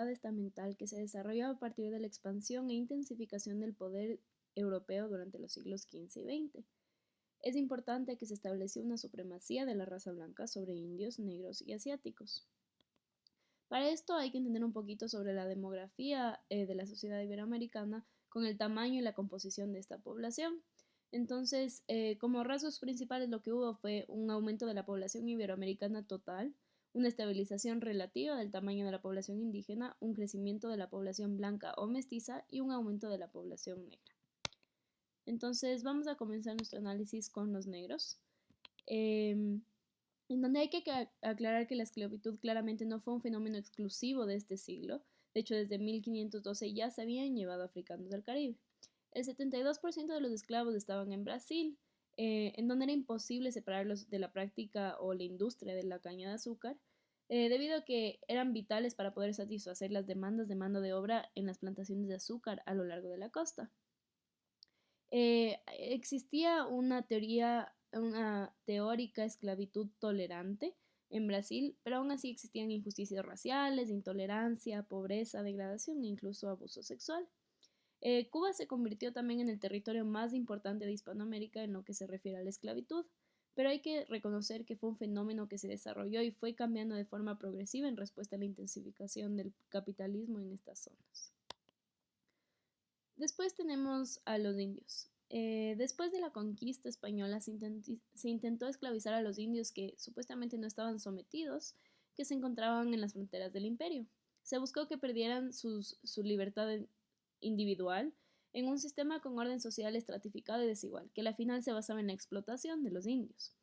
estamental que se desarrolló a partir de la expansión e intensificación del poder europeo durante los siglos XV y XX. Es importante que se estableció una supremacía de la raza blanca sobre indios, negros y asiáticos. Para esto hay que entender un poquito sobre la demografía de la sociedad iberoamericana con el tamaño y la composición de esta población. Entonces, como rasgos principales lo que hubo fue un aumento de la población iberoamericana total, una estabilización relativa del tamaño de la población indígena, un crecimiento de la población blanca o mestiza y un aumento de la población negra. Entonces, vamos a comenzar nuestro análisis con los negros. En donde hay que aclarar que la esclavitud claramente no fue un fenómeno exclusivo de este siglo. De hecho, desde 1512 ya se habían llevado africanos del Caribe. El 72% de los esclavos estaban en Brasil, en donde era imposible separarlos de la práctica o la industria de la caña de azúcar, debido a que eran vitales para poder satisfacer las demandas de mano de obra en las plantaciones de azúcar a lo largo de la costa. Existía una teórica esclavitud tolerante en Brasil, pero aún así existían injusticias raciales, intolerancia, pobreza, degradación e incluso abuso sexual. Cuba se convirtió también en el territorio más importante de Hispanoamérica en lo que se refiere a la esclavitud, pero hay que reconocer que fue un fenómeno que se desarrolló y fue cambiando de forma progresiva en respuesta a la intensificación del capitalismo en estas zonas. Después tenemos a los indios. Después de la conquista española se intentó esclavizar a los indios que supuestamente no estaban sometidos, que se encontraban en las fronteras del imperio. Se buscó que perdieran su libertad individual en un sistema con orden social estratificado y desigual, que al final se basaba en la explotación de los indios.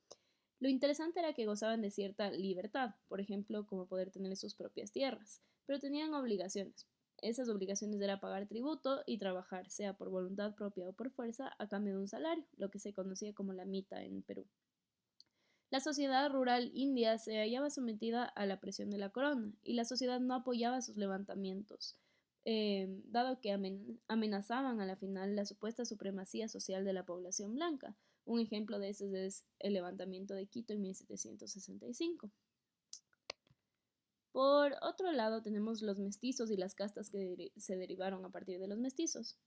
Lo interesante era que gozaban de cierta libertad, por ejemplo, como poder tener sus propias tierras, pero tenían obligaciones. Esas obligaciones era pagar tributo y trabajar, sea por voluntad propia o por fuerza, a cambio de un salario, lo que se conocía como la mita en Perú. La sociedad rural india se hallaba sometida a la presión de la corona y la sociedad no apoyaba sus levantamientos, dado que amenazaban a la final la supuesta supremacía social de la población blanca. Un ejemplo de eso es el levantamiento de Quito en 1765. Por otro lado, tenemos los mestizos y las castas que se derivaron a partir de los mestizos.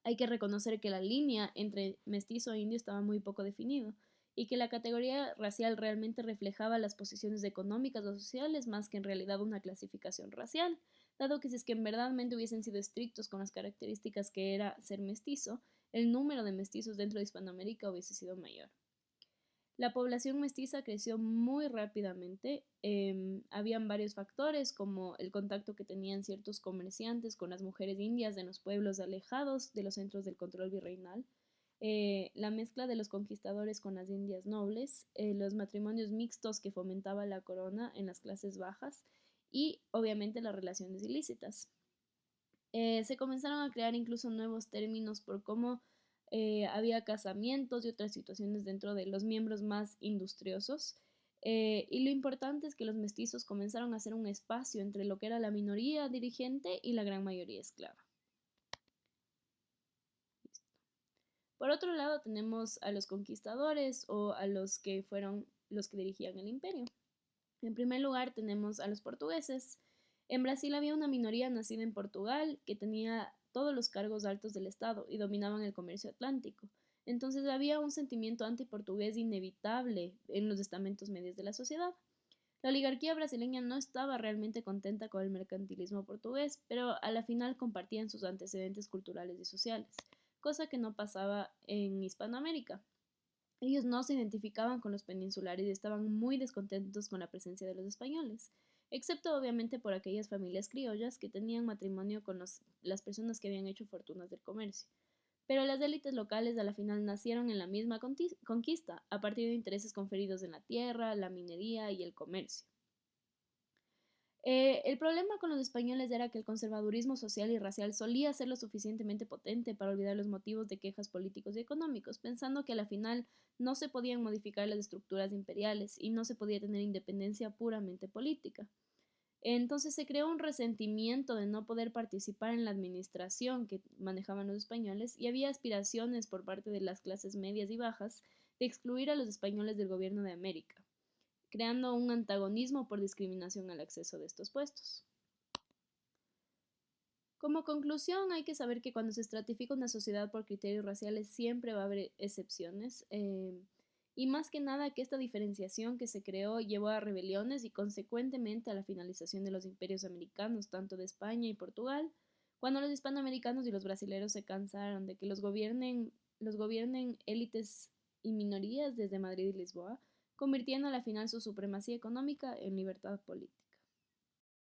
Hay que reconocer que la línea entre mestizo e indio estaba muy poco definido y que la categoría racial realmente reflejaba las posiciones económicas o sociales más que en realidad una clasificación racial, dado que si es que en verdad hubiesen sido estrictos con las características que era ser mestizo, el número de mestizos dentro de Hispanoamérica hubiese sido mayor. La población mestiza creció muy rápidamente. Habían varios factores, como el contacto que tenían ciertos comerciantes con las mujeres indias de los pueblos alejados de los centros del control virreinal, la mezcla de los conquistadores con las indias nobles, los matrimonios mixtos que fomentaba la corona en las clases bajas y obviamente las relaciones ilícitas. Se comenzaron a crear incluso nuevos términos por cómo había casamientos y otras situaciones dentro de los miembros más industriosos. Y lo importante es que los mestizos comenzaron a hacer un espacio entre lo que era la minoría dirigente y la gran mayoría esclava. Por otro lado, tenemos a los conquistadores o a los que fueron los que dirigían el imperio. En primer lugar, tenemos a los portugueses. En Brasil había una minoría nacida en Portugal que tenía todos los cargos altos del Estado y dominaban el comercio atlántico. Entonces había un sentimiento antiportugués inevitable en los estamentos medios de la sociedad. La oligarquía brasileña no estaba realmente contenta con el mercantilismo portugués, pero a la final compartían sus antecedentes culturales y sociales, cosa que no pasaba en Hispanoamérica. Ellos no se identificaban con los peninsulares y estaban muy descontentos con la presencia de los españoles, excepto obviamente por aquellas familias criollas que tenían matrimonio con las personas que habían hecho fortunas del comercio. Pero las élites locales a la final nacieron en la misma conquista, a partir de intereses conferidos en la tierra, la minería y el comercio. El problema con los españoles era que el conservadurismo social y racial solía ser lo suficientemente potente para olvidar los motivos de quejas políticos y económicos, pensando que a la final no se podían modificar las estructuras imperiales y no se podía tener independencia puramente política. Entonces se creó un resentimiento de no poder participar en la administración que manejaban los españoles y había aspiraciones por parte de las clases medias y bajas de excluir a los españoles del gobierno de América, creando un antagonismo por discriminación al acceso de estos puestos. Como conclusión, hay que saber que cuando se estratifica una sociedad por criterios raciales siempre va a haber excepciones, y más que nada que esta diferenciación que se creó llevó a rebeliones y consecuentemente a la finalización de los imperios americanos, tanto de España y Portugal, cuando los hispanoamericanos y los brasileños se cansaron de que los gobiernen élites y minorías desde Madrid y Lisboa, convirtiendo a la final su supremacía económica en libertad política.